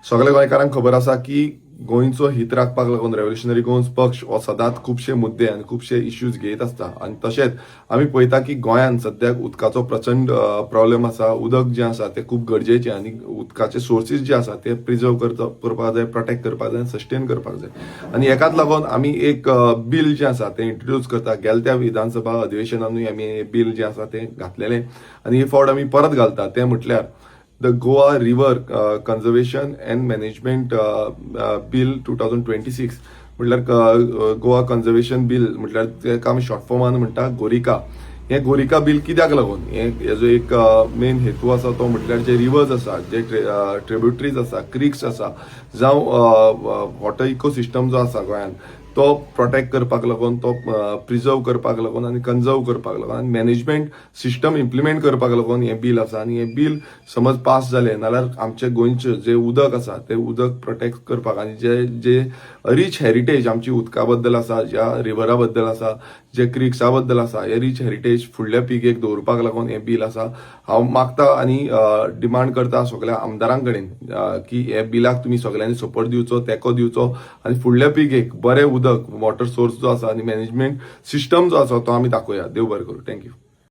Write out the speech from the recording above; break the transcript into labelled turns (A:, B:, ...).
A: सगळ्या गोंयकारांक खबर आसा की गोंयचो हित राखपाक लागून रेव्होल्युशनरी गोंस पक्ष हो सदांच खुबशे मुद्दे आनी खुबशे इश्यूज घेत आसता आणि तशेंच आमी पळयता की गोंयांत सद्याक उदकाचो प्रचंड प्रॉब्लेम आसा. उदक जें आसा तें खूब गरजेचें आनी उदकाचे सोर्सीस जे आसा ते प्रिजर्व करपाक जाय, प्रोटेक्ट करपाक जाय, सस्टेन करपाक जाय. आनी हेकाच लागून आमी एक बील जें आसा तें इंट्रोड्यूस करता. गेल्या विधानसभा अधिवेशनानूय आमी हे बील जें आसा तें घातलेलें आनी हे फावट आमी परत घालता. तें म्हटल्यार the Goa river conservation and management bill 2026 म्हटल्यार गोवा कन्झर्वेशन बिल म्हटल्यार तेका आमी शॉर्ट फॉर्मान म्हणटा गोरिका. हे गोरिका बिल कित्याक लागून हेजो एक मेन हेतू आसा तो म्हटल्यार जे रिवर्स आसा, जे ट्रिब्युटरीज आसा, क्रिक्स आसा, जावं वॉटर इकोसिस्टम जो आसा गोंयांत तो प्रोटेक्ट करपाक लागून, तो प्रिजर्व करपाक लागून आनी कन्झर्व करपाक लागून आनी मॅनेजमेंट सिस्टम इम्प्लिमेंट करपाक लागून हे बिल आसा. आनी हे बिल समज पास जालें नाल्यार आमचे गोंयचे जे उदक आसा ते उदक प्रोटेक्ट करपाक आनी जे रीच हेरिटेज आमची उदका बद्दल आसा, ज्या रिव्हरा बद्दल आसा, जे क्रिक्सा बद्दल आसा, हे रीच हेरिटेज फुडल्या पिळगेक दवरपाक लागून हे बिल आसा. हांव मागता आनी डिमांड करता सगळ्या आमदारां कडेन की हे बिलाक तुमी सगळ्यांनी सपोर्ट दिवचो, तेंको दिवचो आनी फुडल्या पिळगेक बरें उदक, वॉटर सोर्स जो आसा आनी मॅनेजमेंट सिस्टम जो आसा तो आमी दाखोवया. देव बरें करूं. थँक्यू.